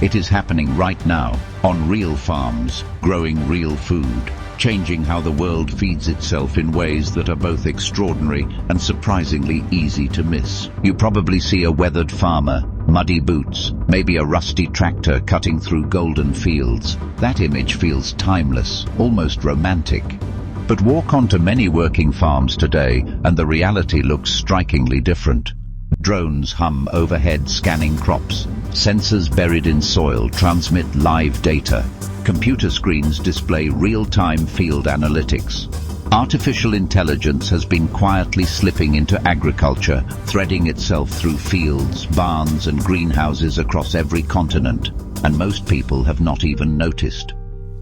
It is happening right now, on real farms, growing real food, changing how the world feeds itself in ways that are both extraordinary and surprisingly easy to miss. You probably see a weathered farmer, muddy boots, maybe a rusty tractor cutting through golden fields. That image feels timeless, almost romantic. But walk onto many working farms today, and the reality looks strikingly different. Drones hum overhead scanning crops. Sensors buried in soil transmit live data. Computer screens display real-time field analytics. Artificial intelligence has been quietly slipping into agriculture, threading itself through fields, barns and greenhouses across every continent, and most people have not even noticed.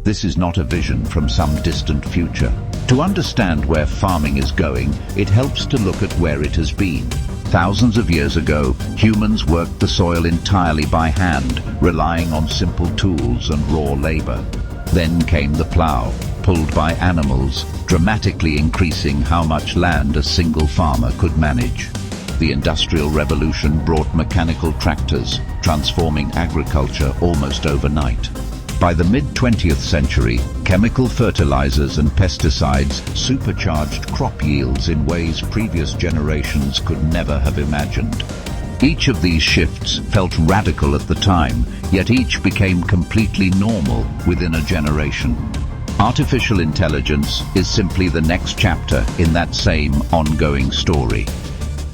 This is not a vision from some distant future. To understand where farming is going, it helps to look at where it has been. Thousands of years ago, humans worked the soil entirely by hand, relying on simple tools and raw labor. Then came the plow, pulled by animals, dramatically increasing how much land a single farmer could manage. The Industrial Revolution brought mechanical tractors, transforming agriculture almost overnight. By the mid-20th century, chemical fertilizers and pesticides supercharged crop yields in ways previous generations could never have imagined. Each of these shifts felt radical at the time, yet each became completely normal within a generation. Artificial intelligence is simply the next chapter in that same ongoing story.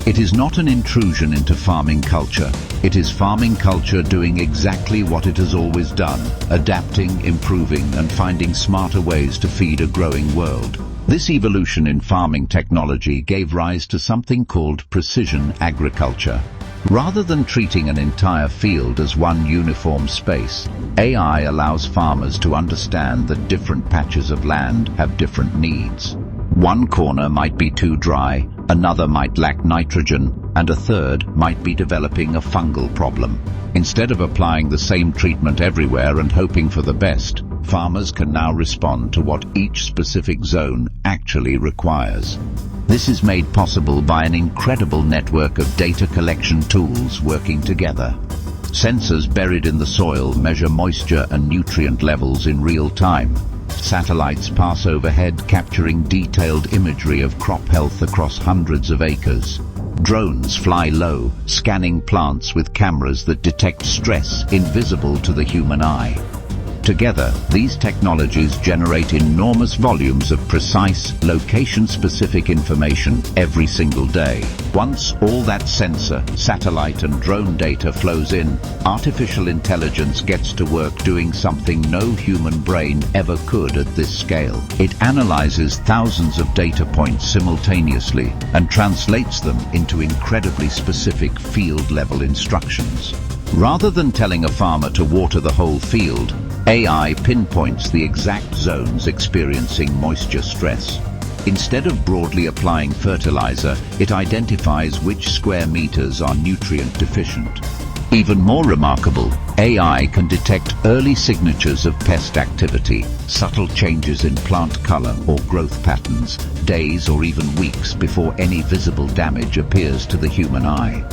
It is not an intrusion into farming culture. It is farming culture doing exactly what it has always done, adapting, improving, and finding smarter ways to feed a growing world. This evolution in farming technology gave rise to something called precision agriculture. Rather than treating an entire field as one uniform space, AI allows farmers to understand that different patches of land have different needs. One corner might be too dry, another might lack nitrogen, and a third might be developing a fungal problem. Instead of applying the same treatment everywhere and hoping for the best, farmers can now respond to what each specific zone actually requires. This is made possible by an incredible network of data collection tools working together. Sensors buried in the soil measure moisture and nutrient levels in real time. Satellites pass overhead, capturing detailed imagery of crop health across hundreds of acres. Drones fly low, scanning plants with cameras that detect stress invisible to the human eye. Together, these technologies generate enormous volumes of precise, location-specific information every single day. Once all that sensor, satellite and drone data flows in, artificial intelligence gets to work doing something no human brain ever could at this scale. It analyzes thousands of data points simultaneously and translates them into incredibly specific field-level instructions. Rather than telling a farmer to water the whole field, AI pinpoints the exact zones experiencing moisture stress. Instead of broadly applying fertilizer, it identifies which square meters are nutrient deficient. Even more remarkable, AI can detect early signatures of pest activity, subtle changes in plant color or growth patterns, days or even weeks before any visible damage appears to the human eye.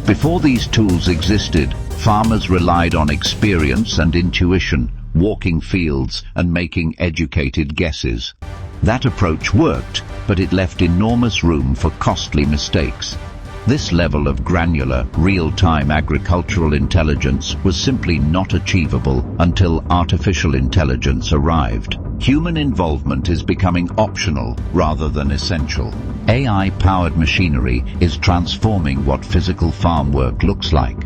Before these tools existed, farmers relied on experience and intuition, walking fields and making educated guesses. That approach worked, but it left enormous room for costly mistakes. This level of granular, real-time agricultural intelligence was simply not achievable until artificial intelligence arrived. Human involvement is becoming optional rather than essential. AI-powered machinery is transforming what physical farm work looks like.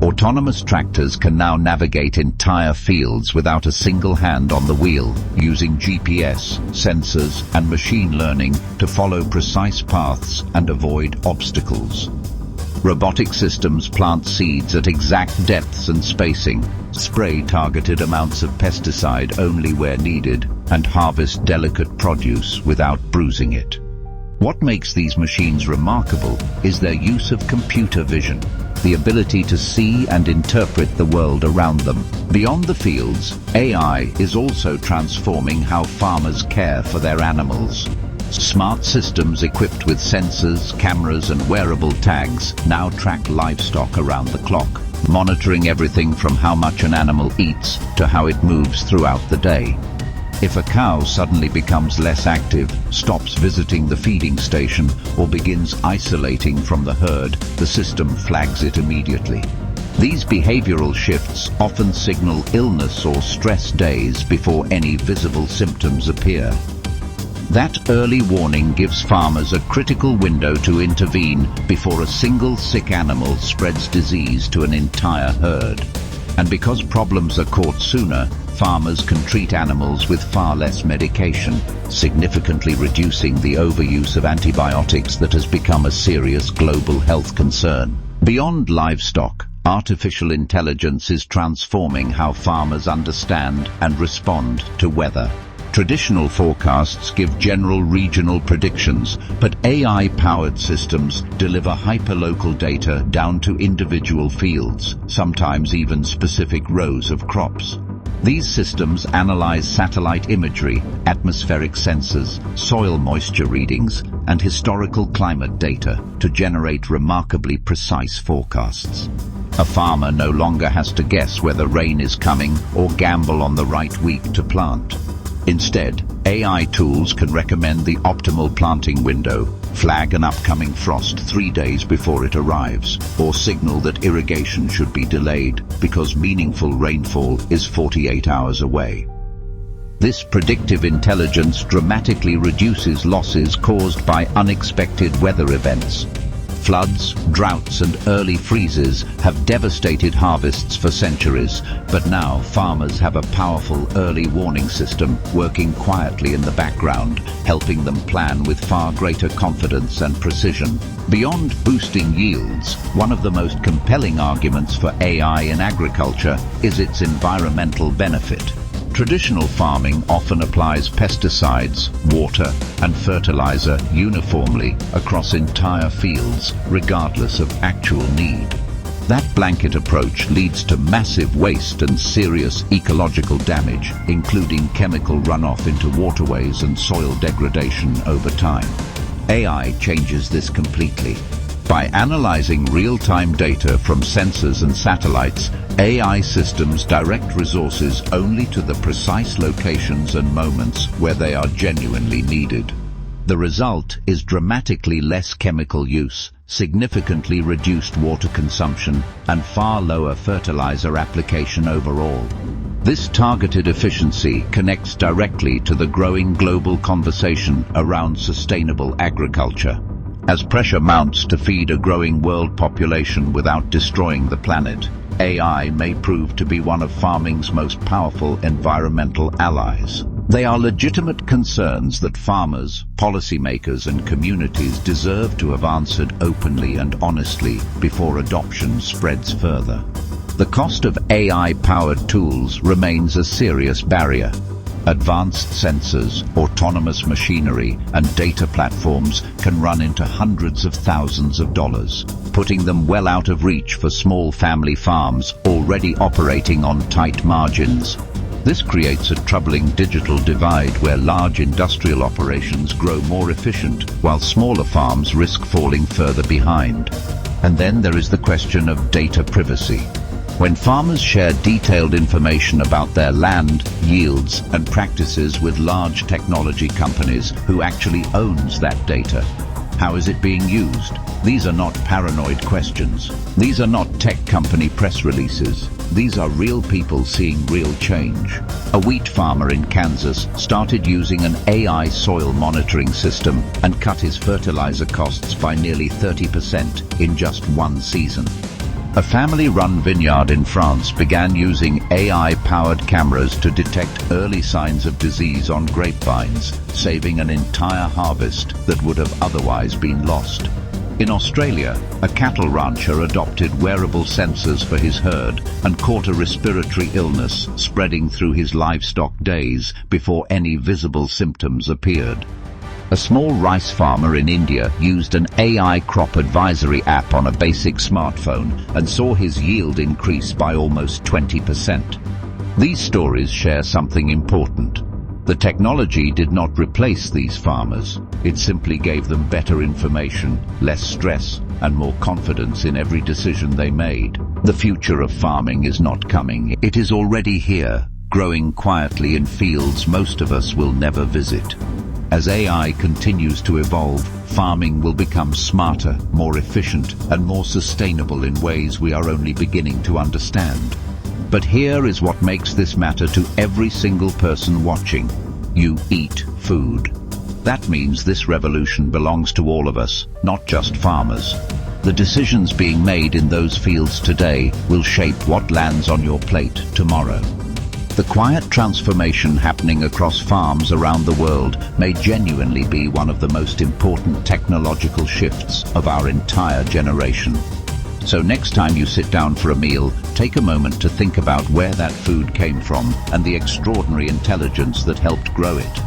Autonomous tractors can now navigate entire fields without a single hand on the wheel, using GPS, sensors, and machine learning to follow precise paths and avoid obstacles. Robotic systems plant seeds at exact depths and spacing, spray targeted amounts of pesticide only where needed, and harvest delicate produce without bruising it. What makes these machines remarkable is their use of computer vision, the ability to see and interpret the world around them. Beyond the fields, AI is also transforming how farmers care for their animals. Smart systems equipped with sensors, cameras and wearable tags now track livestock around the clock. monitoring everything from how much an animal eats to how it moves throughout the day. If a cow suddenly becomes less active, stops visiting the feeding station, or begins isolating from the herd, the system flags it immediately. These behavioral shifts often signal illness or stress days before any visible symptoms appear. That early warning gives farmers a critical window to intervene before a single sick animal spreads disease to an entire herd. And because problems are caught sooner, farmers can treat animals with far less medication, significantly reducing the overuse of antibiotics that has become a serious global health concern. Beyond livestock, artificial intelligence is transforming how farmers understand and respond to weather. Traditional forecasts give general regional predictions, but AI-powered systems deliver hyperlocal data down to individual fields, sometimes even specific rows of crops. These systems analyze satellite imagery, atmospheric sensors, soil moisture readings, and historical climate data to generate remarkably precise forecasts. A farmer no longer has to guess whether rain is coming or gamble on the right week to plant. Instead, AI tools can recommend the optimal planting window, flag an upcoming frost 3 days before it arrives, or signal that irrigation should be delayed because meaningful rainfall is 48 hours away. This predictive intelligence dramatically reduces losses caused by unexpected weather events. Floods, droughts and early freezes have devastated harvests for centuries, but now farmers have a powerful early warning system working quietly in the background, helping them plan with far greater confidence and precision. Beyond boosting yields, one of the most compelling arguments for AI in agriculture is its environmental benefit. Traditional farming often applies pesticides, water, and fertilizer uniformly across entire fields, regardless of actual need. That blanket approach leads to massive waste and serious ecological damage, including chemical runoff into waterways and soil degradation over time. AI changes this completely. By analyzing real-time data from sensors and satellites, AI systems direct resources only to the precise locations and moments where they are genuinely needed. The result is dramatically less chemical use, significantly reduced water consumption, and far lower fertilizer application overall. This targeted efficiency connects directly to the growing global conversation around sustainable agriculture. As pressure mounts to feed a growing world population without destroying the planet, AI may prove to be one of farming's most powerful environmental allies. They are legitimate concerns that farmers, policymakers, and communities deserve to have answered openly and honestly before adoption spreads further. The cost of AI-powered tools remains a serious barrier. Advanced sensors, autonomous machinery, and data platforms can run into hundreds of thousands of dollars, putting them well out of reach for small family farms already operating on tight margins. This creates a troubling digital divide where large industrial operations grow more efficient while smaller farms risk falling further behind. And then there is the question of data privacy. When farmers share detailed information about their land, yields, and practices with large technology companies, who actually owns that data? How is it being used? These are not paranoid questions. These are not tech company press releases. These are real people seeing real change. A wheat farmer in Kansas started using an AI soil monitoring system and cut his fertilizer costs by nearly 30% in just one season. A family-run vineyard in France began using AI-powered cameras to detect early signs of disease on grapevines, saving an entire harvest that would have otherwise been lost. In Australia, a cattle rancher adopted wearable sensors for his herd and caught a respiratory illness spreading through his livestock days before any visible symptoms appeared. A small rice farmer in India used an AI crop advisory app on a basic smartphone and saw his yield increase by almost 20%. These stories share something important. The technology did not replace these farmers. It simply gave them better information, less stress, and more confidence in every decision they made. The future of farming is not coming. It is already here, growing quietly in fields most of us will never visit. As AI continues to evolve, farming will become smarter, more efficient, and more sustainable in ways we are only beginning to understand. But here is what makes this matter to every single person watching. You eat food. That means this revolution belongs to all of us, not just farmers. The decisions being made in those fields today will shape what lands on your plate tomorrow. The quiet transformation happening across farms around the world may genuinely be one of the most important technological shifts of our entire generation. So next time you sit down for a meal, take a moment to think about where that food came from and the extraordinary intelligence that helped grow it.